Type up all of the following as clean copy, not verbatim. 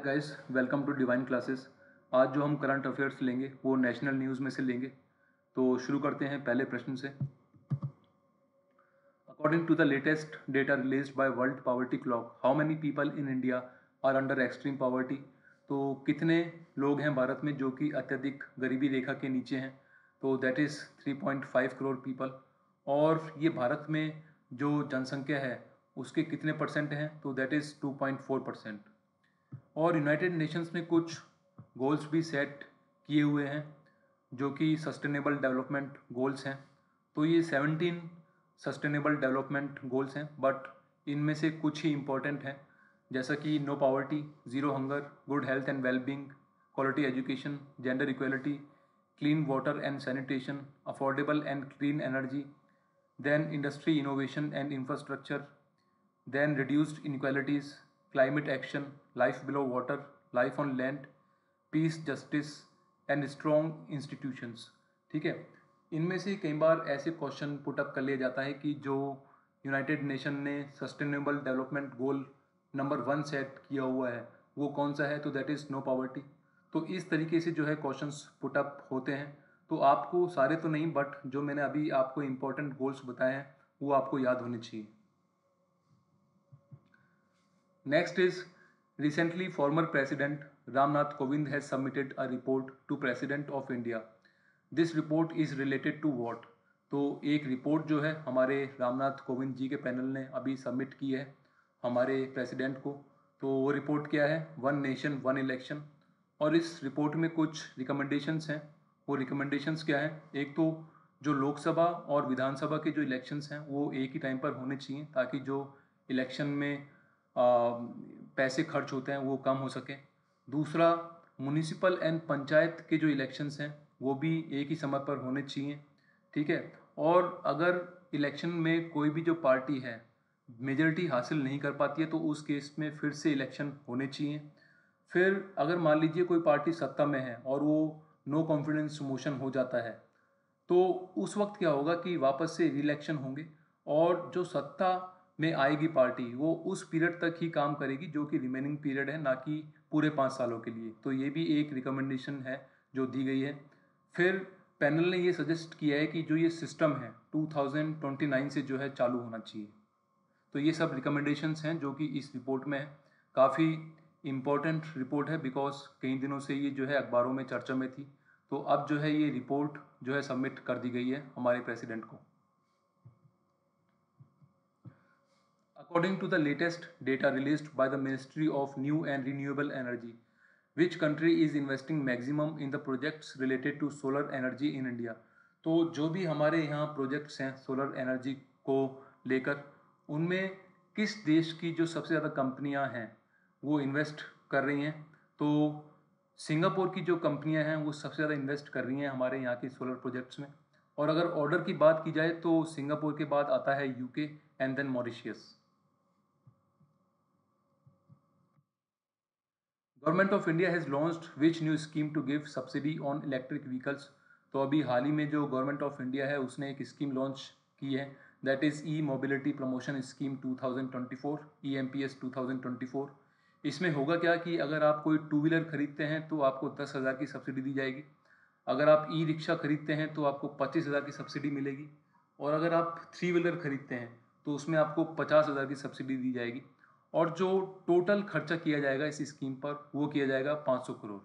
Hi guys, welcome to Divine Classes. आज जो हम करंट अफेयर्स लेंगे वो नेशनल न्यूज़ में से लेंगे। तो शुरू करते हैं पहले प्रश्न से। According to the latest data released by World Poverty Clock, how many people in India are under extreme poverty. तो कितने लोग हैं भारत में जो कि अत्यधिक गरीबी रेखा के नीचे हैं। तो दैट इज़ 3.5 करोड़ पीपल। और ये भारत में जो जनसंख्या है उसके कितने परसेंट हैं, तो दैट इज़ 2.4%। और यूनाइटेड नेशंस ने कुछ गोल्स भी सेट किए हुए हैं जो कि सस्टेनेबल डेवलपमेंट गोल्स हैं। तो ये 17 सस्टेनेबल डेवलपमेंट गोल्स हैं, बट इनमें से कुछ ही इम्पोर्टेंट हैं, जैसा कि no poverty, zero hunger, good health and wellbeing, quality education, gender equality, clean water and sanitation, affordable and clean energy, then industry innovation and infrastructure, then reduced inequalities, climate action, life below water, life on land, peace, justice and strong institutions। ठीक है, इनमें से कई बार ऐसे question put up कर लिया जाता है कि जो यूनाइटेड नेशन ने sustainable development goal number 1 set किया हुआ है वो कौन सा है, तो दैट इज़ नो पावर्टी। तो इस तरीके से जो है क्वेश्चंस पुट अप होते हैं। तो आपको सारे तो नहीं, बट जो मैंने अभी आपको इम्पोर्टेंट गोल्स बताए हैं वो आपको याद होने चाहिए। Next is, recently former president Ramnath Kovind has submitted a report to president of India. This report is related to what. तो एक रिपोर्ट जो है हमारे रामनाथ कोविंद जी के पैनल ने अभी सबमिट की है हमारे प्रेसिडेंट को। तो वो रिपोर्ट क्या है, वन नेशन वन इलेक्शन। और इस रिपोर्ट में कुछ रिकमेंडेशंस हैं। वो रिकमेंडेशंस क्या हैं, एक तो जो लोकसभा और विधानसभा के जो इलेक्शंस हैं वो एक ही टाइम पर होने चाहिए ताकि जो इलेक्शन में पैसे खर्च होते हैं वो कम हो सके। दूसरा, म्यूनिसिपल एंड पंचायत के जो इलेक्शंस हैं वो भी एक ही समय पर होने चाहिए। ठीक है, और अगर इलेक्शन में कोई भी जो पार्टी है मेजॉरिटी हासिल नहीं कर पाती है तो उस केस में फिर से इलेक्शन होने चाहिए। फिर अगर मान लीजिए कोई पार्टी सत्ता में है और वो नो कॉन्फिडेंस मोशन हो जाता है, तो उस वक्त क्या होगा कि वापस से रिइलेक्शन होंगे और जो सत्ता में आएगी पार्टी वो उस पीरियड तक ही काम करेगी जो कि रिमेनिंग पीरियड है, ना कि पूरे 5 सालों के लिए। तो ये भी एक रिकमेंडेशन है जो दी गई है। फिर पैनल ने ये सजेस्ट किया है कि जो ये सिस्टम है 2029 से जो है चालू होना चाहिए। तो ये सब रिकमेंडेशंस हैं जो कि इस रिपोर्ट में है। काफ़ी इम्पोर्टेंट रिपोर्ट है बिकॉज कई दिनों से ये जो है अखबारों में चर्चा में थी। तो अब जो है ये रिपोर्ट जो है सबमिट कर दी गई है हमारे प्रेसिडेंट को। According to the latest data released by the Ministry of New and Renewable Energy, which country is investing maximum in the projects related to solar energy in India? तो जो भी हमारे यहाँ प्रोजेक्ट्स हैं सोलर एनर्जी को लेकर, उनमें किस देश की जो सबसे ज़्यादा कंपनियाँ हैं वो इन्वेस्ट कर रही हैं। तो सिंगापुर की जो कंपनियां हैं वो सबसे ज़्यादा इन्वेस्ट कर रही हैं हमारे यहाँ के सोलर प्रोजेक्ट्स में। और अगर ऑर्डर की बात की जाए तो सिंगापुर के बाद आता है UK and then Mauritius. Government of India has launched which new scheme to give subsidy on electric vehicles. तो अभी हाल ही में जो गवर्नमेंट ऑफ इंडिया है उसने एक स्कीम लॉन्च की है, that is E mobility promotion scheme 2024, EMPS 2024। इसमें होगा क्या कि अगर आप कोई टू व्हीलर खरीदते हैं तो आपको 10,000 की सब्सिडी दी जाएगी। अगर आप ई रिक्शा खरीदते हैं तो आपको 25,000 की सब्सिडी मिलेगी। और अगर आप थ्री व्हीलर खरीदते हैं तो उसमें आपको 50,000 की सब्सिडी दी जाएगी। और जो टोटल खर्चा किया जाएगा इस स्कीम पर वो किया जाएगा 500 crore.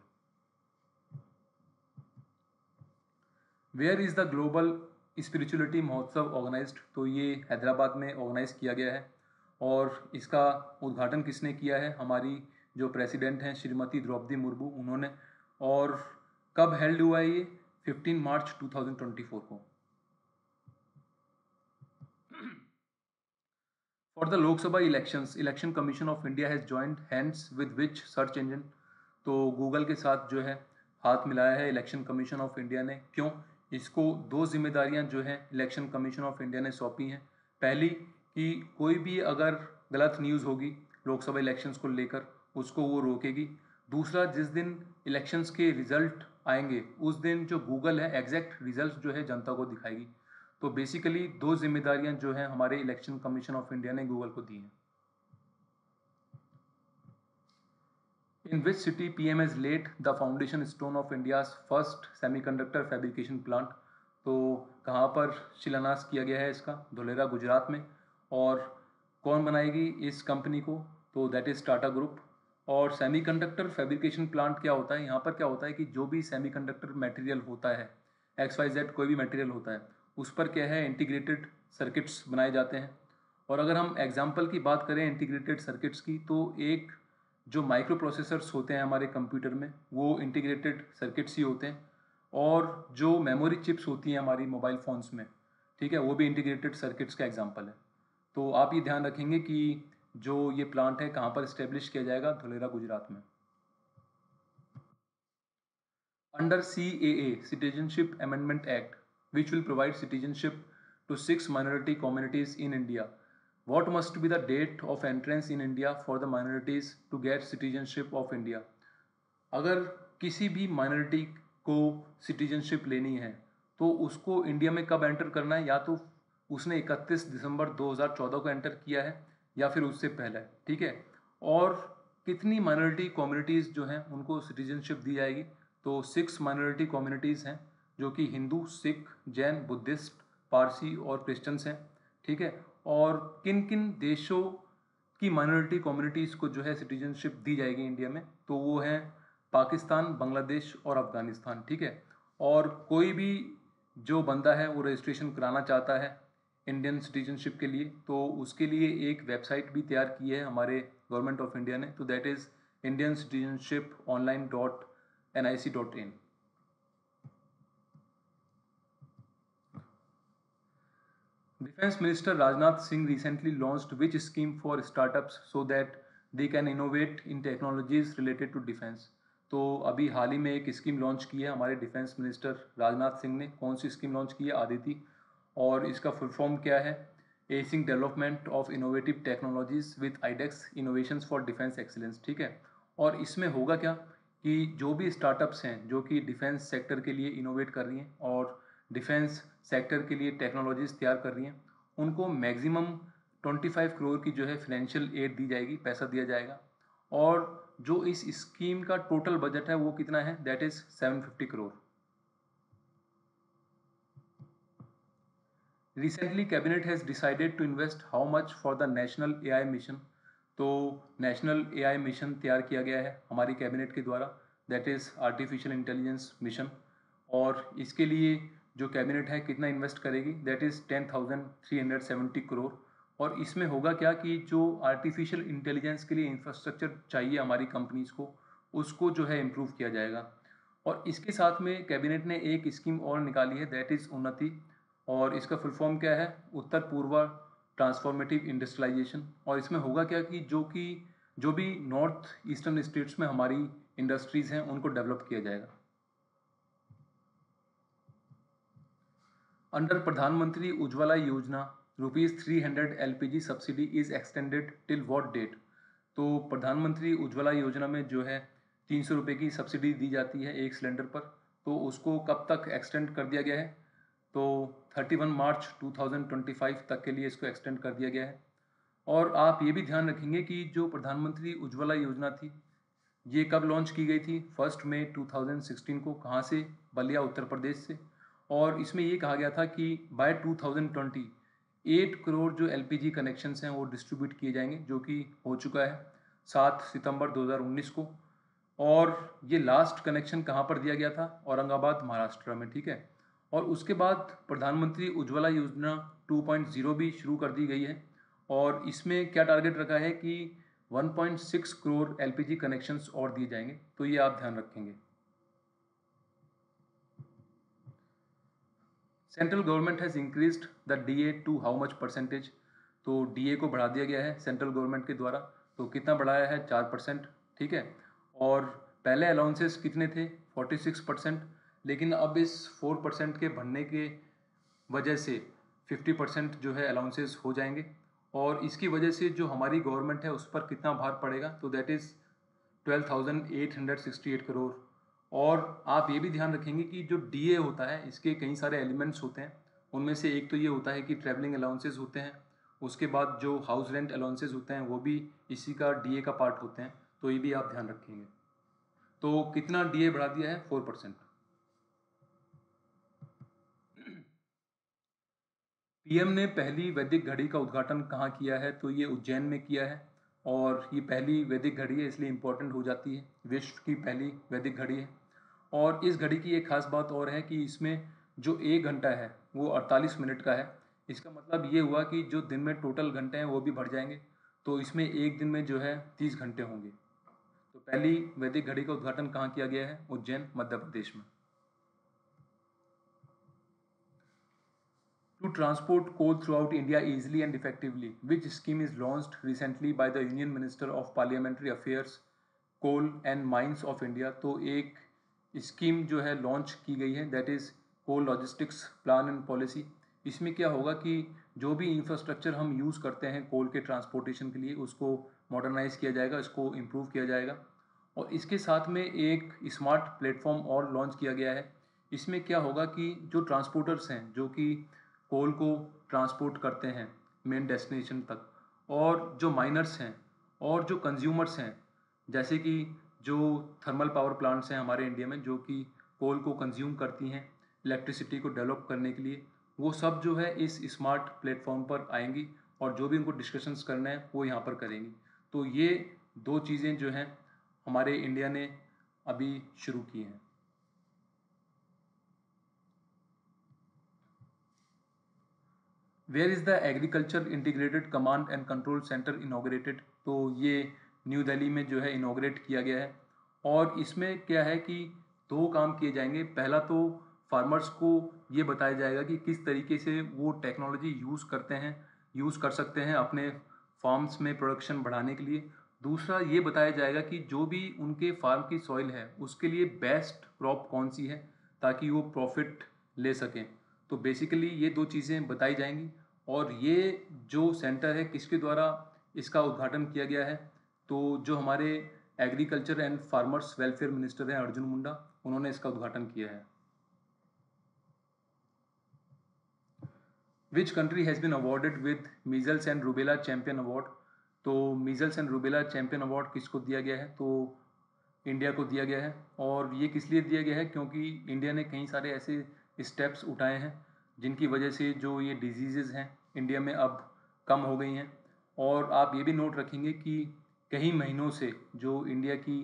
Where is the global spirituality Mahotsav organised. तो ये हैदराबाद में ऑर्गेनाइज किया गया है और इसका उद्घाटन किसने किया है, हमारी जो प्रेसिडेंट हैं श्रीमती द्रौपदी मुर्मू उन्होंने। और कब हेल्ड हुआ है ये, 15 मार्च 2024 को। For the Lok Sabha elections, election commission of India has joined hands with which search engine. तो गूगल के साथ जो है हाथ मिलाया है इलेक्शन कमीशन ऑफ इंडिया ने। क्यों, इसको दो जिम्मेदारियां जो हैं इलेक्शन कमीशन ऑफ इंडिया ने सौंपी हैं। पहली कि कोई भी अगर गलत न्यूज़ होगी लोकसभा इलेक्शंस को लेकर उसको वो रोकेगी। दूसरा, जिस दिन इलेक्शंस के रिजल्ट आएंगे उस दिन जो गूगल है एग्जैक्ट रिजल्ट जो है जनता को दिखाएगी। तो बेसिकली दो जिम्मेदारियां जो हैं हमारे इलेक्शन कमीशन ऑफ इंडिया ने गूगल को दी हैं। In which city PM has laid the foundation stone of India's first semiconductor fabrication plant? तो कहाँ पर शिलान्यास किया गया है इसका? धुलेरा गुजरात में। और कौन बनाएगी इस कंपनी को? तो दैट इज टाटा ग्रुप। और सेमीकंडक्टर फैब्रिकेशन प्लांट क्या होता है? यहाँ पर क्या होता है कि जो भी सेमीकंडक्टर मटेरियल होता है, XYZ कोई भी मटेरियल होता है, उस पर क्या है, इंटीग्रेटेड सर्किट्स बनाए जाते हैं। और अगर हम एग्जाम्पल की बात करें इंटीग्रेटेड सर्किट्स की, तो एक जो माइक्रो प्रोसेसर्स होते हैं हमारे कंप्यूटर में, वो इंटीग्रेटेड सर्किट्स ही होते हैं। और जो मेमोरी चिप्स होती हैं हमारी मोबाइल फ़ोन्स में, ठीक है, वो भी इंटीग्रेटेड सर्किट्स का एग्जांपल है। तो आप ये ध्यान रखेंगे कि जो ये प्लांट है कहाँ पर इस्टेब्लिश किया जाएगा? धुलेरा गुजरात में। Under CAA, Citizenship Amendment Act, which will provide citizenship to 6 minority communities in India, what must be the date of entrance in India for the minorities to get citizenship of India? अगर किसी भी minority को citizenship लेनी है तो उसको India में कब एंटर करना है? या तो उसने 31 दिसंबर 2014 को एंटर किया है या फिर उससे पहले, ठीक है। और कितनी माइनॉरिटी कम्युनिटीज़ जो हैं उनको सिटीजनशिप दी जाएगी? तो 6 माइनॉरिटी कम्युनिटीज़ हैं, जो कि हिंदू, सिख, जैन, बुद्धिस्ट, पारसी और क्रिश्चियंस हैं, ठीक है। और किन किन देशों की माइनॉरिटी कम्युनिटीज़ को जो है सिटीजनशिप दी जाएगी इंडिया में? तो वो हैं पाकिस्तान, बांग्लादेश और अफ़गानिस्तान, ठीक है। और कोई भी जो बंदा है वो रजिस्ट्रेशन कराना चाहता है इंडियन सिटीजनशिप के लिए, तो उसके लिए एक वेबसाइट भी तैयार की है हमारे गवर्नमेंट ऑफ इंडिया ने, तो that is indiancitizenship.online.nic.in। Defense Minister Rajnath Singh recently launched which scheme for startups so that they can innovate in technologies related to defense? तो अभी हाल ही में एक स्कीम लॉन्च की है हमारे डिफेंस मिनिस्टर राजनाथ सिंह ने। कौन सी स्कीम लॉन्च की है? आदिति। और इसका फुल फॉर्म क्या है? Acing development of innovative technologies with iDEX innovations for defence excellence, ठीक है। और इसमें होगा क्या कि जो भी स्टार्टअप्स हैं जो कि डिफेंस सेक्टर के लिए इनोवेट कर रही हैं और डिफेंस सेक्टर के लिए टेक्नोलॉजीज तैयार कर रही हैं, उनको मैक्सिमम 25 करोड़ की जो है फाइनेंशियल एड दी जाएगी, पैसा दिया जाएगा। और जो इस स्कीम का टोटल बजट है वो कितना है? That is 750 crore. Recently cabinet has decided to invest how much for the national AI mission? तो नेशनल AI मिशन तैयार किया गया है हमारी कैबिनेट के द्वारा, that is artificial intelligence mission. और इसके लिए जो कैबिनेट है कितना इन्वेस्ट करेगी? That is 10,370 crore. और इसमें होगा क्या कि जो आर्टिफिशियल इंटेलिजेंस के लिए इंफ्रास्ट्रक्चर चाहिए हमारी कंपनीज़ को, उसको जो है इम्प्रूव किया जाएगा। और इसके साथ में कैबिनेट ने एक स्कीम और निकाली है, दैट इज़ उन्नति। और इसका फुल फॉर्म क्या है? उत्तर पूर्व ट्रांसफॉर्मेटिव इंडस्ट्रियलाइजेशन। और इसमें होगा क्या कि जो भी नॉर्थ ईस्टर्न स्टेट्स में हमारी इंडस्ट्रीज़ हैं उनको डेवलप किया जाएगा। अंडर प्रधानमंत्री Ujjwala Yojana ₹300 LPG subsidy is extended till what date? तो प्रधानमंत्री उज्ज्वला योजना में जो है 300 रुपये की सब्सिडी दी जाती है एक सिलेंडर पर, तो उसको कब तक एक्सटेंड कर दिया गया है? तो 31 मार्च 2025 तक के लिए इसको एक्सटेंड कर दिया गया है। और आप ये भी ध्यान रखेंगे कि जो प्रधानमंत्री उज्ज्वला योजना थी, ये कब लॉन्च की गई थी? 1 मई 2016 को। कहाँ से? बलिया, उत्तर प्रदेश से। और इसमें ये कहा गया था कि बाय 2020 8 करोड़ जो LPG कनेक्शंस हैं वो डिस्ट्रीब्यूट किए जाएंगे, जो कि हो चुका है 7 सितंबर 2019 को। और ये लास्ट कनेक्शन कहाँ पर दिया गया था? औरंगाबाद, महाराष्ट्र में, ठीक है। और उसके बाद प्रधानमंत्री उज्ज्वला योजना 2.0 भी शुरू कर दी गई है। और इसमें क्या टारगेट रखा है कि 1.6 करोड़ LPG कनेक्शंस और दिए जाएंगे, तो ये आप ध्यान रखेंगे। Central government has increased the DA to how much percentage? तो DA को बढ़ा दिया गया है सेंट्रल गवर्नमेंट के द्वारा। तो कितना बढ़ाया है? 4%, ठीक है। और पहले अलाउंसेस कितने थे? 46%। लेकिन अब इस 4% के बढ़ने के वजह से 50% जो है अलाउंसेस हो जाएंगे। और इसकी वजह से जो हमारी गवर्नमेंट है उस पर कितना भार पड़ेगा? तो दैट इज़ 12,868 करोड़। और आप ये भी ध्यान रखेंगे कि जो DA होता है इसके कई सारे एलिमेंट्स होते हैं। उनमें से एक तो ये होता है कि ट्रैवलिंग अलाउंसेस होते हैं, उसके बाद जो हाउस रेंट अलाउंसेस होते हैं वो भी इसी का DA का पार्ट होते हैं। तो ये भी आप ध्यान रखेंगे। तो कितना DA बढ़ा दिया है? 4%। PM ने पहली वैदिक घड़ी का उद्घाटन कहाँ किया है? तो ये उज्जैन में किया है, और ये पहली वैदिक घड़ी है इसलिए इम्पोर्टेंट हो जाती है, विश्व की पहली वैदिक घड़ी है। और इस घड़ी की एक खास बात और है कि इसमें जो 1 घंटा है वो 48 मिनट का है। इसका मतलब ये हुआ कि जो दिन में टोटल घंटे हैं वो भी बढ़ जाएंगे, तो इसमें एक दिन में जो है 30 घंटे होंगे। तो पहली वैदिक घड़ी का उद्घाटन कहाँ किया गया है? उज्जैन, मध्य प्रदेश में। To transport coal throughout India easily and effectively, which scheme is launched recently by the Union Minister of Parliamentary Affairs, Coal and Mines of India? तो एक स्कीम जो है लॉन्च की गई है, that is coal logistics plan and policy. इसमें क्या होगा कि जो भी इंफ्रास्ट्रक्चर हम यूज़ करते हैं कोल के ट्रांसपोर्टेशन के लिए, उसको मॉडर्नाइज किया जाएगा, इसको इम्प्रूव किया जाएगा। और इसके साथ में एक स्मार्ट प्लेटफॉर्म और लॉन्च किया गया है। इसमें क्या होगा कि जो ट्रांसपोर्टर्स हैं जो कि कोल को ट्रांसपोर्ट करते हैं मेन डेस्टिनेशन तक, और जो माइनर्स हैं और जो कंज्यूमर्स हैं, जैसे कि जो थर्मल पावर प्लांट्स हैं हमारे इंडिया में जो कि कोल को कंज्यूम करती हैं इलेक्ट्रिसिटी को डेवलप करने के लिए, वो सब जो है इस स्मार्ट प्लेटफॉर्म पर आएंगी और जो भी उनको डिस्कशंस करना है वो यहाँ पर करेंगी। तो ये दो चीज़ें जो हैं हमारे इंडिया ने अभी शुरू की हैं। Where is the agriculture integrated command and control centre inaugurated? तो ये न्यू दिल्ली में जो है इनॉग्रेट किया गया है। और इसमें क्या है कि दो काम किए जाएंगे। पहला तो फार्मर्स को ये बताया जाएगा कि किस तरीके से वो टेक्नोलॉजी यूज़ कर सकते हैं अपने फार्म्स में प्रोडक्शन बढ़ाने के लिए। दूसरा ये बताया जाएगा कि जो भी उनके फार्म की सॉइल है उसके लिए बेस्ट क्रॉप कौन सी है ताकि वो प्रॉफिट ले सकें। तो बेसिकली ये दो चीज़ें बताई जाएंगी। और ये जो सेंटर है किसके द्वारा इसका उद्घाटन किया गया है? तो जो हमारे agriculture and farmers welfare minister हैं अर्जुन मुंडा, उन्होंने इसका उद्घाटन किया है। Which country has been awarded with measles and rubella champion award? तो measles and rubella champion award किसको दिया गया है? तो इंडिया को दिया गया है। और ये किस लिए दिया गया है? क्योंकि इंडिया ने कई सारे ऐसे स्टेप्स उठाए हैं जिनकी वजह से जो ये डिजीज़ हैं इंडिया में अब कम हो गई हैं। और आप ये भी नोट रखेंगे कि कई महीनों से जो इंडिया की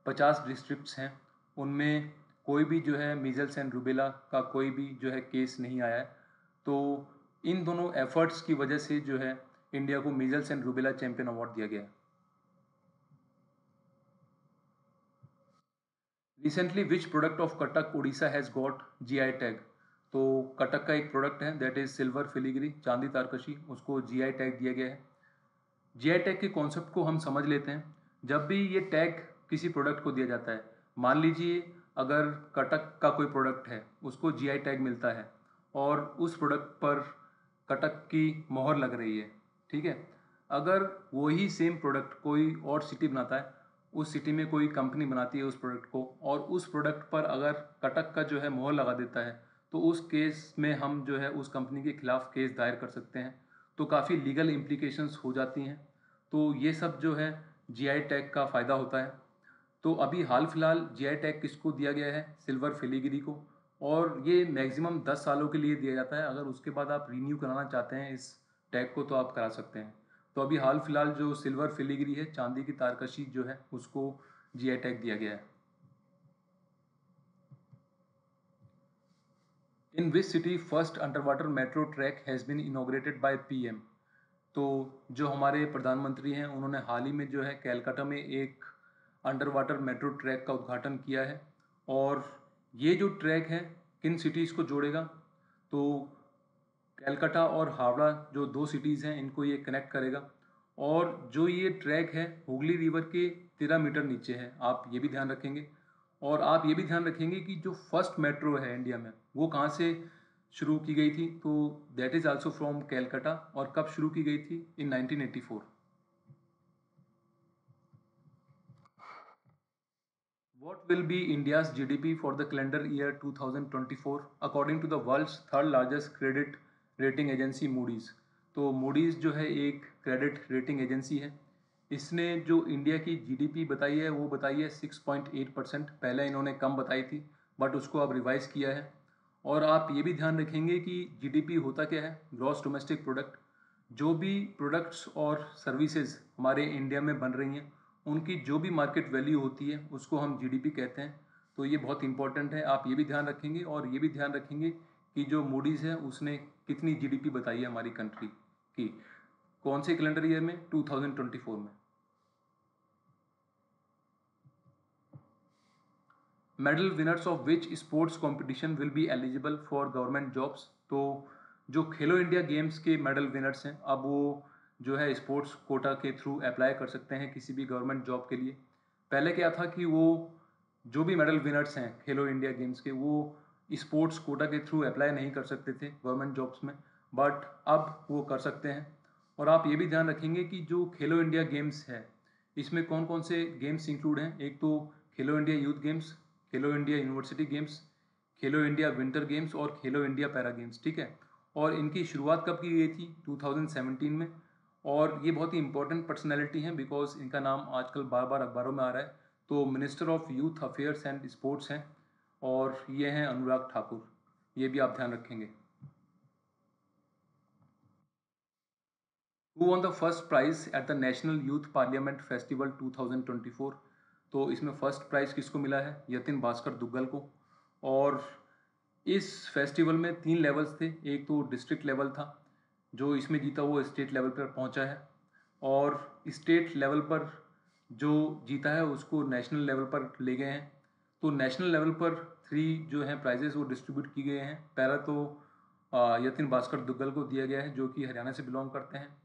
50 डिस्ट्रिक्ट्स हैं उनमें कोई भी जो है मीजल्स एंड रूबेला का कोई भी जो है केस नहीं आया है। तो इन दोनों एफर्ट्स की वजह से जो है इंडिया को measles and rubella champion award दिया गया है। Recently which product of Cuttack Orissa has got GI tag? तो कटक का एक प्रोडक्ट है दैट इज़ सिल्वर फिलीग्री चांदी तारकशी, उसको GI टैग दिया गया है। GI टैग के कॉन्सेप्ट को हम समझ लेते हैं। जब भी ये टैग किसी प्रोडक्ट को दिया जाता है, मान लीजिए अगर कटक का कोई प्रोडक्ट है उसको GI टैग मिलता है और उस प्रोडक्ट पर कटक की मोहर लग रही है, ठीक है। अगर वही सेम प्रोडक्ट कोई और सिटी बनाता है, उस सिटी में कोई कंपनी बनाती है उस प्रोडक्ट को, और उस प्रोडक्ट पर अगर कटक का जो है मोहर लगा देता है, तो उस केस में हम जो है उस कंपनी के खिलाफ केस दायर कर सकते हैं। तो काफ़ी लीगल इम्प्लीकेशंस हो जाती हैं। तो ये सब जो है GI टैग का फ़ायदा होता है। तो अभी हाल फिलहाल GI टैग किसको दिया गया है? सिल्वर फिलीगिरी को। और ये मैक्सिमम 10 सालों के लिए दिया जाता है। अगर उसके बाद आप रीन्यू कराना चाहते हैं इस टैग को तो आप करा सकते हैं। तो अभी हाल फिलहाल जो सिल्वर फिलीगिरी है चांदी की तारकशी जो है उसको GI टैग दिया गया है। In which city first under water metro track has been inaugurated by PM? तो जो हमारे प्रधानमंत्री हैं उन्होंने हाल ही में जो है कैलकाटा में एक अंडर वाटर मेट्रो ट्रैक का उद्घाटन किया है। और ये जो ट्रैक है किन सिटीज़ को जोड़ेगा? तो कैलकाटा और हावड़ा जो दो सिटीज़ हैं इनको ये कनेक्ट करेगा। और जो ये ट्रैक है हुगली रिवर के 13 मीटर नीचे है, आप ये भी ध्यान रखेंगे। और आप ये भी ध्यान रखेंगे कि जो फर्स्ट मेट्रो है इंडिया में वो कहाँ से शुरू की गई थी? तो that is also from Calcutta. और कब शुरू की गई थी? इन 1984। What will be India's GDP for the calendar year 2024 according to the world's third largest credit rating agency Moody's? तो Moody's जो है एक क्रेडिट रेटिंग एजेंसी है। इसने जो इंडिया की जीडीपी बताई है वो बताई है 6.8%। पहले इन्होंने कम बताई थी बट उसको अब रिवाइज किया है। और आप ये भी ध्यान रखेंगे कि जीडीपी होता क्या है, ग्रॉस डोमेस्टिक प्रोडक्ट। जो भी प्रोडक्ट्स और सर्विसेज हमारे इंडिया में बन रही हैं उनकी जो भी मार्केट वैल्यू होती है उसको हम जीडीपी कहते हैं। तो ये बहुत इंपॉर्टेंट है, आप ये भी ध्यान रखेंगे। और ये भी ध्यान रखेंगे कि जो मूडीज़ है उसने कितनी जीडीपी बताई है हमारी कंट्री की, कौन से कैलेंडर ईयर में, 2024 में। Medal winners of which sports competition will be eligible for government jobs. तो जो खेलो इंडिया गेम्स के मेडल विनर्स हैं अब वो जो है स्पोर्ट्स कोटा के थ्रू अप्लाई कर सकते हैं किसी भी गवर्नमेंट जॉब के लिए। पहले क्या था कि वो जो भी मेडल विनर्स हैं खेलो इंडिया गेम्स के वो स्पोर्ट्स कोटा के थ्रू अप्लाई नहीं कर सकते थे गवर्नमेंट जॉब्स में, बट अब वो कर सकते हैं। और आप ये भी ध्यान रखेंगे कि जो खेलो इंडिया गेम्स है इसमें कौन कौन से गेम्स इंक्लूड हैं। एक तो खेलो इंडिया यूथ गेम्स, खेलो इंडिया यूनिवर्सिटी गेम्स, खेलो इंडिया विंटर गेम्स और खेलो इंडिया पैरा गेम्स, ठीक है। और इनकी शुरुआत कब की गई थी, 2017 में। और ये बहुत ही इंपॉर्टेंट पर्सनैलिटी हैं बिकॉज इनका नाम आजकल बार बार अखबारों में आ रहा है। तो minister of youth affairs and sports हैं और ये हैं अनुराग ठाकुर, ये भी आप ध्यान रखेंगे। Who won the first prize at the National Youth Parliament Festival 2024? तो इसमें फर्स्ट प्राइज़ किसको मिला है, यतिन भास्कर दुग्गल को। और इस फेस्टिवल में 3 लेवल्स थे, एक तो डिस्ट्रिक्ट लेवल था, जो इसमें जीता वो स्टेट लेवल पर पहुंचा है। और स्टेट लेवल पर जो जीता है उसको नेशनल लेवल पर ले गए हैं। तो नेशनल लेवल पर 3 जो हैं प्राइजेस वो डिस्ट्रीब्यूट किए गए हैं। पहला तो यतिन भास्कर दुग्गल को दिया गया है जो कि हरियाणा से बिलोंग करते हैं।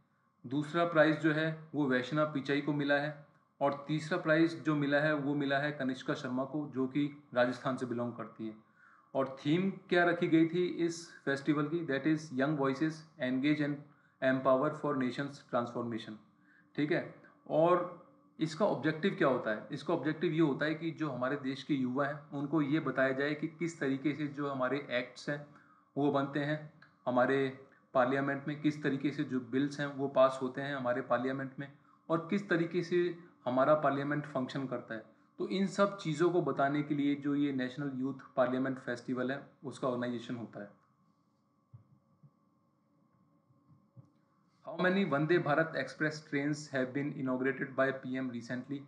दूसरा प्राइज़ जो है वो वैष्णा पिचाई को मिला है। और तीसरा प्राइज़ जो मिला है वो मिला है कनिष्का शर्मा को जो कि राजस्थान से बिलोंग करती हैं। और थीम क्या रखी गई थी इस फेस्टिवल की, that is young voices engage and empower for Nations transformation, ठीक है। और इसका ऑब्जेक्टिव क्या होता है, इसका ऑब्जेक्टिव ये होता है कि जो हमारे देश के युवा हैं उनको ये बताया जाए कि किस तरीके से जो हमारे एक्ट्स हैं वो बनते हैं हमारे पार्लियामेंट में, किस तरीके से जो बिल्स हैं वो पास होते हैं हमारे पार्लियामेंट में, और किस तरीके से हमारा पार्लियामेंट फंक्शन करता है। तो इन सब चीज़ों को बताने के लिए जो ये नेशनल यूथ पार्लियामेंट फेस्टिवल है उसका ऑर्गेनाइजेशन होता है। How many Vande Bharat express trains have been inaugurated by PM recently.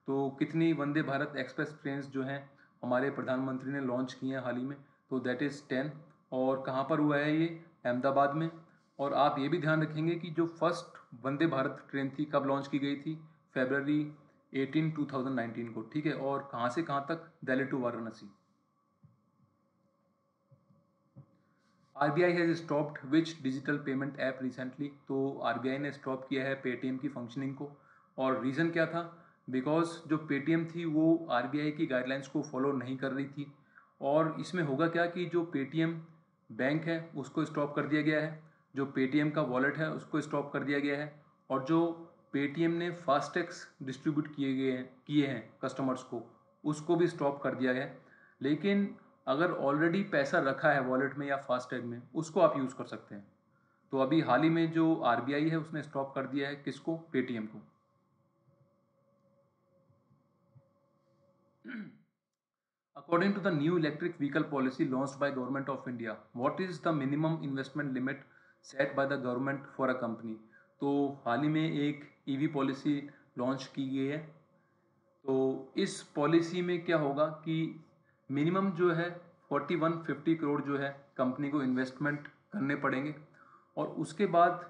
तो कितनी वंदे भारत एक्सप्रेस ट्रेन्स जो हैं हमारे प्रधानमंत्री ने लॉन्च की हैं हाल ही में, तो दैट इज़ 10। और कहाँ पर हुआ है ये, अहमदाबाद में। और आप ये भी ध्यान रखेंगे कि जो फर्स्ट वंदे भारत ट्रेन थी कब लॉन्च की गई थी, February 18, 2019 को, ठीक है। और कहाँ से कहाँ तक, Delhi to Varanasi. RBI has stopped which digital payment app recently. तो आरबीआई ने स्टॉप किया है पेटीएम की फंक्शनिंग को। और रीज़न क्या था, बिकॉज जो पेटीएम थी वो आरबीआई की गाइडलाइंस को फॉलो नहीं कर रही थी। और इसमें होगा क्या कि जो पेटीएम बैंक है उसको स्टॉप कर दिया गया है, जो पेटीएम का वॉलेट है उसको स्टॉप कर दिया गया है, और जो पेटीएम ने फास्टैग्स डिस्ट्रीब्यूट किए हैं कस्टमर्स को उसको भी स्टॉप कर दिया गया है। लेकिन अगर ऑलरेडी पैसा रखा है वॉलेट में या फास्टैग में उसको आप यूज़ कर सकते हैं। तो अभी हाल ही में जो आरबीआई है उसने स्टॉप कर दिया है किसको, पेटीएम को। According to the new electric vehicle policy launched by Government of India, what is the minimum investment limit set by the government for a company? तो हाल ही में एक ईवी पॉलिसी लॉन्च की गई है। तो इस पॉलिसी में क्या होगा कि मिनिमम जो है 4150 करोड़ जो है कंपनी को इन्वेस्टमेंट करने पड़ेंगे, और उसके बाद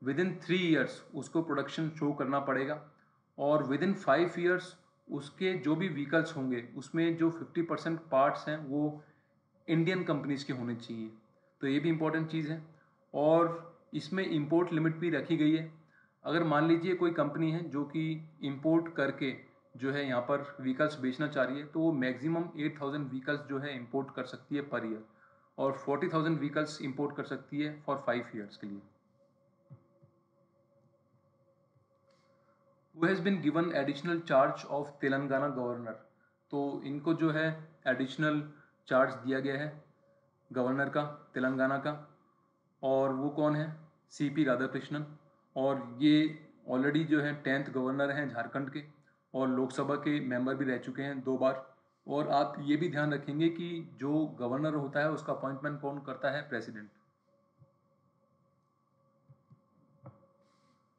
विद इन 3 ईयर्स उसको प्रोडक्शन शो करना पड़ेगा, और विद इन 5 ईयर्स उसके जो भी व्हीकल्स होंगे उसमें जो 50% पार्ट्स हैं वो इंडियन कंपनीज के होने चाहिए। तो ये भी इम्पोर्टेंट चीज़ है। और इसमें इंपोर्ट लिमिट भी रखी गई है। अगर मान लीजिए कोई कंपनी है जो कि इंपोर्ट करके जो है यहाँ पर व्हीकल्स बेचना चाह रही है तो वो मैक्सिमम 8000 व्हीकल्स जो है इंपोर्ट कर सकती है पर ईयर, और 40,000 व्हीकल्स इंपोर्ट कर सकती है फॉर 5 ईयर्स के लिए। Who has been given additional charge of Telangana governor. तो इनको जो है एडिशनल चार्ज दिया गया है गवर्नर का तेलंगाना का, और वो कौन है, सीपी राधाकृष्णन। और ये ऑलरेडी जो है 10th गवर्नर हैं झारखंड के, और लोकसभा के मेंबर भी रह चुके हैं 2 बार। और आप ये भी ध्यान रखेंगे कि जो गवर्नर होता है उसका अपॉइंटमेंट कौन करता है? प्रेसिडेंट।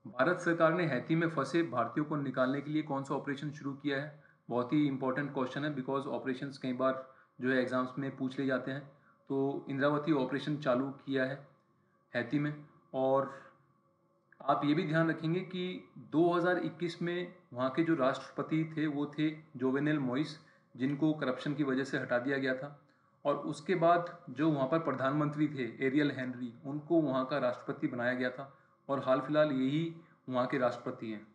भारत सरकार ने हैती में फंसे भारतीयों को निकालने के लिए कौन सा ऑपरेशन शुरू किया है? बहुत ही इंपॉर्टेंट क्वेश्चन है, बिकॉज ऑपरेशंस कई बार जो है एग्जाम्स में पूछ ले जाते हैं। तो इंद्रावती ऑपरेशन चालू किया है हैती में। और आप ये भी ध्यान रखेंगे कि 2021 में वहाँ के जो राष्ट्रपति थे वो थे जोवेनेल मोइस, जिनको करप्शन की वजह से हटा दिया गया था। और उसके बाद जो वहाँ पर प्रधानमंत्री थे एरियल हेनरी, उनको वहाँ का राष्ट्रपति बनाया गया था, और हाल फिलहाल यही वहाँ के राष्ट्रपति हैं।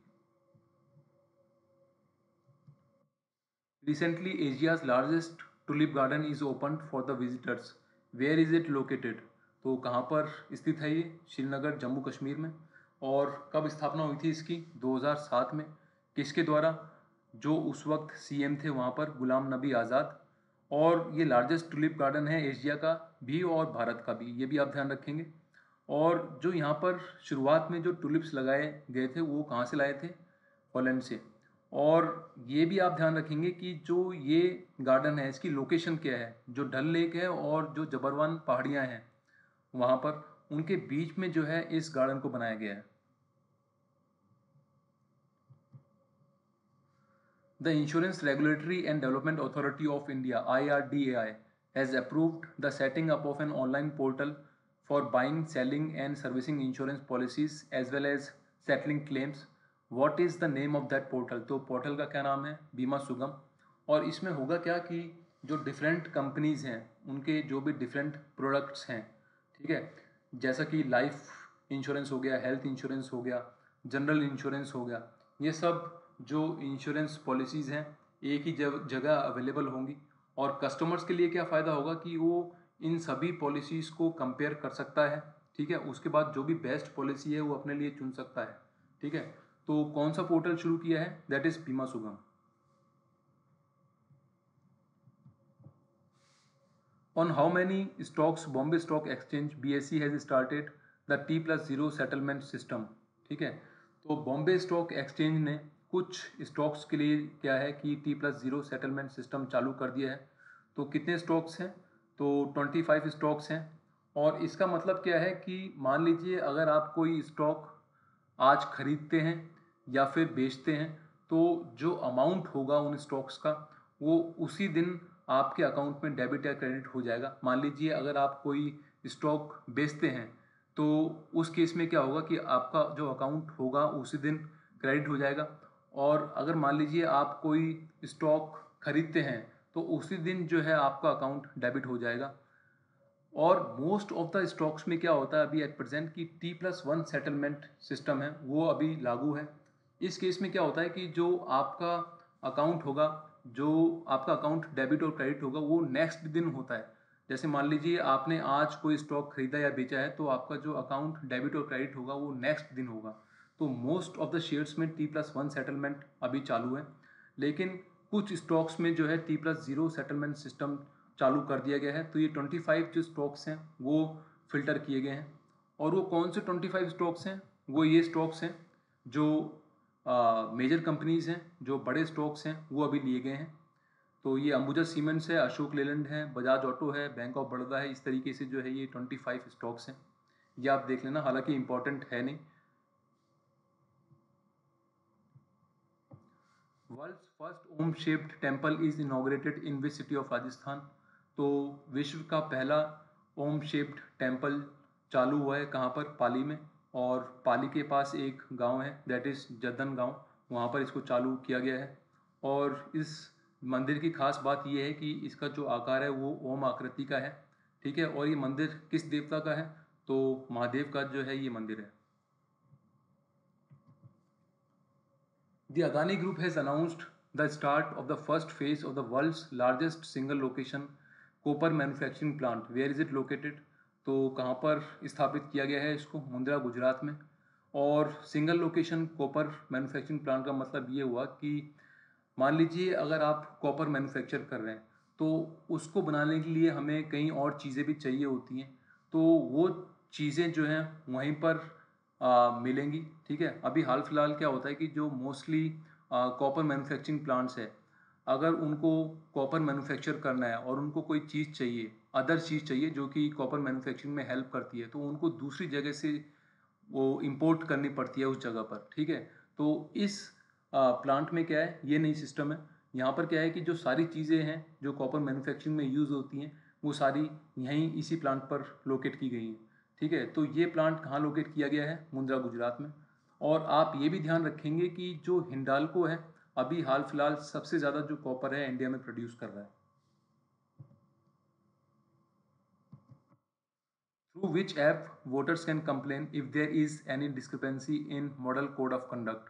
Recently Asia's largest tulip garden is open for the visitors, where is it located? तो कहाँ पर स्थित है ये? श्रीनगर, जम्मू कश्मीर में। और कब स्थापना हुई थी इसकी? 2007 में। किसके द्वारा? जो उस वक्त सीएम थे वहाँ पर, गुलाम नबी आज़ाद। और ये लार्जेस्ट टुलिप गार्डन है एशिया का भी और भारत का भी, ये भी आप ध्यान रखेंगे। और जो यहाँ पर शुरुआत में जो टुलिप्स लगाए गए थे वो कहाँ से लाए थे? हॉलैंड से। और ये भी आप ध्यान रखेंगे कि जो ये गार्डन है इसकी लोकेशन क्या है? जो डल लेक है और जो जबरवान पहाड़ियाँ हैं वहाँ पर, उनके बीच में जो है इस गार्डन को बनाया गया है। The Insurance Regulatory and Development Authority of India (IRDAI) has approved the setting up of an online portal for buying, selling and servicing insurance policies as well as settling claims. What is the name of that portal? तो portal का क्या नाम है? बीमा सुगम। और इसमें होगा क्या कि जो डिफरेंट कंपनीज हैं उनके जो भी डिफरेंट प्रोडक्ट्स हैं, ठीक है, जैसा कि लाइफ इंश्योरेंस हो गया, हेल्थ इंश्योरेंस हो गया, जनरल इंश्योरेंस हो गया, ये सब जो इंश्योरेंस पॉलिसीज़ हैं एक ही जगह अवेलेबल होंगी। और कस्टमर्स के लिए क्या फ़ायदा होगा कि वो इन सभी पॉलिसीज़ को कंपेयर कर सकता है, ठीक है। उसके बाद जो भी बेस्ट पॉलिसी है वो अपने लिए चुन सकता है, ठीक है। तो कौन सा पोर्टल शुरू किया है? दैट इज़ बीमा सुगम। On how many stocks Bombay Stock Exchange BSE has started the T+0 settlement system? ठीक है। तो बॉम्बे स्टॉक एक्सचेंज ने कुछ स्टॉक्स के लिए क्या है कि T+0 सेटलमेंट सिस्टम चालू कर दिया है। तो कितने स्टॉक्स हैं? तो 25 स्टॉक्स हैं। और इसका मतलब क्या है कि मान लीजिए अगर आप कोई स्टॉक आज खरीदते हैं या फिर बेचते हैं, तो जो अमाउंट होगा उन स्टॉक्स का वो उसी दिन आपके अकाउंट में डेबिट या क्रेडिट हो जाएगा। मान लीजिए अगर आप कोई स्टॉक बेचते हैं तो उस केस में क्या होगा कि आपका जो अकाउंट होगा उसी दिन क्रेडिट हो जाएगा। और अगर मान लीजिए आप कोई स्टॉक खरीदते हैं तो उसी दिन जो है आपका अकाउंट डेबिट हो जाएगा। और मोस्ट ऑफ द स्टॉक्स में क्या होता है अभी एट प्रेजेंट कि T+1 सेटलमेंट सिस्टम है वो अभी लागू है। इस केस में क्या होता है कि जो आपका अकाउंट होगा, जो आपका अकाउंट डेबिट और क्रेडिट होगा वो नेक्स्ट दिन होता है। जैसे मान लीजिए आपने आज कोई स्टॉक खरीदा या बेचा है तो आपका जो अकाउंट डेबिट और क्रेडिट होगा वो नेक्स्ट दिन होगा। तो मोस्ट ऑफ द शेयर्स में T+1 सेटलमेंट अभी चालू है, लेकिन कुछ स्टॉक्स में जो है T+0 सेटलमेंट सिस्टम चालू कर दिया गया है। तो ये 25 जो स्टॉक्स हैं वो फिल्टर किए गए हैं। और वो कौन से 25 स्टॉक्स हैं? वो ये स्टॉक्स हैं जो मेजर कंपनीज हैं, जो बड़े स्टॉक्स हैं वो अभी लिए गए हैं। तो ये अंबुजा सीमेंट्स है, अशोक लेलैंड है, बजाज ऑटो है, बैंक ऑफ बड़ौदा है। इस तरीके से जो है ये 25 स्टॉक्स हैं, ये आप देख लेना, हालांकि इंपॉर्टेंट है नहीं। World's first Om shaped temple is inaugurated in which city of Rajasthan? तो विश्व का पहला ओम शेप्ड टेम्पल चालू हुआ है कहाँ पर? पाली में। और पाली के पास एक गांव है दैट इज़ जद्दन गांव, वहाँ पर इसको चालू किया गया है। और इस मंदिर की खास बात यह है कि इसका जो आकार है वो ओम आकृति का है, ठीक है। और ये मंदिर किस देवता का है? तो महादेव का जो है ये मंदिर है। The Adani Group has announced the start of the first phase of the world's largest single location copper manufacturing plant. Where is it located? तो कहाँ पर स्थापित किया गया है इसको? मुंद्रा, गुजरात में। और single location copper manufacturing plant का मतलब ये हुआ कि मान लीजिए अगर आप कॉपर मैन्युफैक्चर कर रहे हैं तो उसको बनाने के लिए हमें कई और चीज़ें भी चाहिए होती हैं। तो वो चीज़ें जो हैं वहीं पर मिलेंगी। ठीक है, अभी हाल फिलहाल क्या होता है कि जो मोस्टली कॉपर मैन्युफैक्चरिंग प्लांट्स है, अगर उनको कॉपर मैन्युफैक्चर करना है और उनको कोई चीज़ चाहिए, अदर चीज़ चाहिए जो कि कॉपर मैन्युफैक्चरिंग में हेल्प करती है, तो उनको दूसरी जगह से वो इंपोर्ट करनी पड़ती है उस जगह पर। ठीक है, तो इस प्लांट में क्या है, ये नई सिस्टम है। यहाँ पर क्या है कि जो सारी चीज़ें हैं जो कॉपर मैन्युफैक्चरिंग में यूज़ होती हैं, वो सारी यहीं इसी प्लांट पर लोकेट की गई हैं। ठीक है, तो ये प्लांट कहाँ लोकेट किया गया है, मुंद्रा गुजरात में। और आप ये भी ध्यान रखेंगे कि जो हिंडाल्को है, अभी हाल फिलहाल सबसे ज़्यादा जो कॉपर है इंडिया में प्रोड्यूस कर रहा है। Through which app voters can complain if there is any discrepancy in model code of conduct.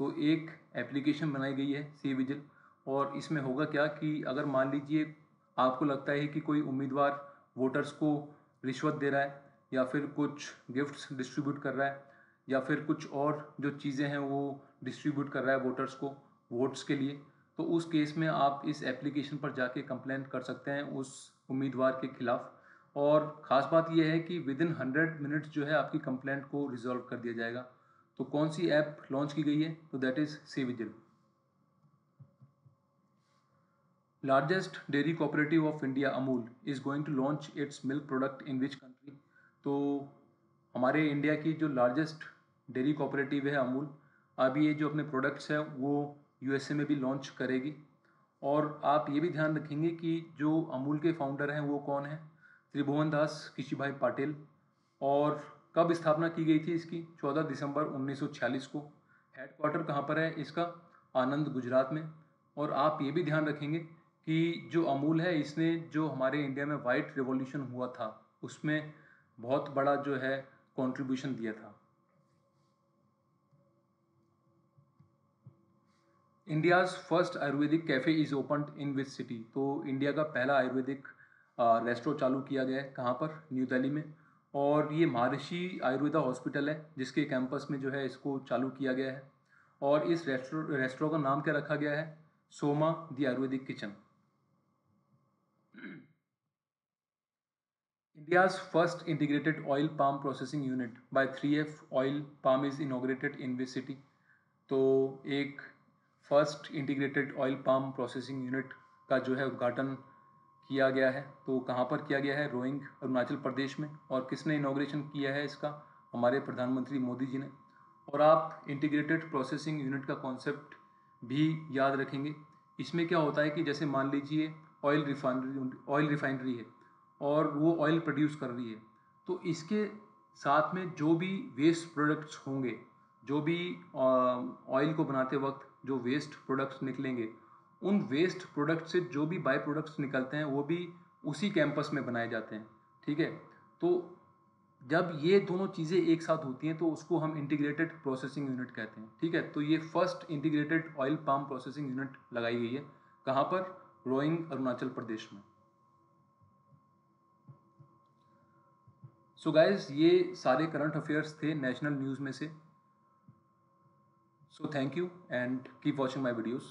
तो एक एप्लीकेशन बनाई गई है सी विजिल, और इसमें होगा क्या कि अगर मान लीजिए आपको लगता है कि कोई उम्मीदवार वोटर्स को रिश्वत दे रहा है, या फिर कुछ गिफ्ट्स डिस्ट्रीब्यूट कर रहा है, या फिर कुछ और जो चीज़ें हैं वो डिस्ट्रीब्यूट कर रहा है वोटर्स को वोट्स के लिए, तो उस केस में आप इस एप्लीकेशन पर जाके कंप्लेंट कर सकते हैं उस उम्मीदवार के खिलाफ। और ख़ास बात यह है कि विद इन 100 मिनट्स जो है आपकी कंप्लेंट को रिजॉल्व कर दिया जाएगा। तो कौन सी ऐप लॉन्च की गई है, तो that is C vigil. Largest dairy cooperative of India Amul is going to launch its milk product in which country. तो हमारे इंडिया की जो लार्जेस्ट डेयरी कोऑपरेटिव है अमूल, अभी ये जो अपने प्रोडक्ट्स हैं वो यूएसए में भी लॉन्च करेगी। और आप ये भी ध्यान रखेंगे कि जो अमूल के फाउंडर हैं वो कौन है, त्रिभुवन दास किशीभाई पाटिल। और कब स्थापना की गई थी इसकी, 14 दिसंबर 1946 को। हेडक्वार्टर कहाँ पर है इसका, आनंद गुजरात में। और आप ये भी ध्यान रखेंगे कि जो अमूल है, इसने जो हमारे इंडिया में वाइट रिवॉल्यूशन हुआ था उसमें बहुत बड़ा जो है कंट्रीब्यूशन दिया था। India's first Ayurvedic cafe is opened in which city. तो इंडिया का पहला आयुर्वेदिक रेस्टोरेंट चालू किया गया है कहाँ पर, न्यू दिल्ली में। और ये महर्षि आयुर्वेदा हॉस्पिटल है जिसके कैंपस में जो है इसको चालू किया गया है। और इस रेस्टोरेंट का नाम क्या रखा गया है, Soma the Ayurvedic kitchen. India's first integrated oil palm processing unit by 3F Oil Palm is inaugurated in which city। तो एक first integrated oil palm processing unit का जो है उद्घाटन किया गया है, तो कहाँ पर किया गया है, रोइंग अरुणाचल प्रदेश में। और किसने इनॉग्रेशन किया है इसका, हमारे प्रधानमंत्री मोदी जी ने। और आप इंटीग्रेटेड प्रोसेसिंग यूनिट का कॉन्सेप्ट भी याद रखेंगे। इसमें क्या होता है कि जैसे मान लीजिए ऑयल रिफाइनरी है और वो ऑयल प्रोड्यूस कर रही है, तो इसके साथ में जो भी वेस्ट प्रोडक्ट्स होंगे, जो भी ऑयल को बनाते वक्त जो वेस्ट प्रोडक्ट्स निकलेंगे, उन वेस्ट प्रोडक्ट से जो भी बाय प्रोडक्ट्स निकलते हैं वो भी उसी कैंपस में बनाए जाते हैं। ठीक है, तो जब ये दोनों चीज़ें एक साथ होती हैं तो उसको हम इंटीग्रेटेड प्रोसेसिंग यूनिट कहते हैं। ठीक है, तो ये first integrated oil palm processing unit लगाई गई है कहाँ पर, रोइंग अरुणाचल प्रदेश में। सो गाइज, ये सारे करंट अफेयर्स थे नेशनल न्यूज़ में से। So thank you and keep watching my videos.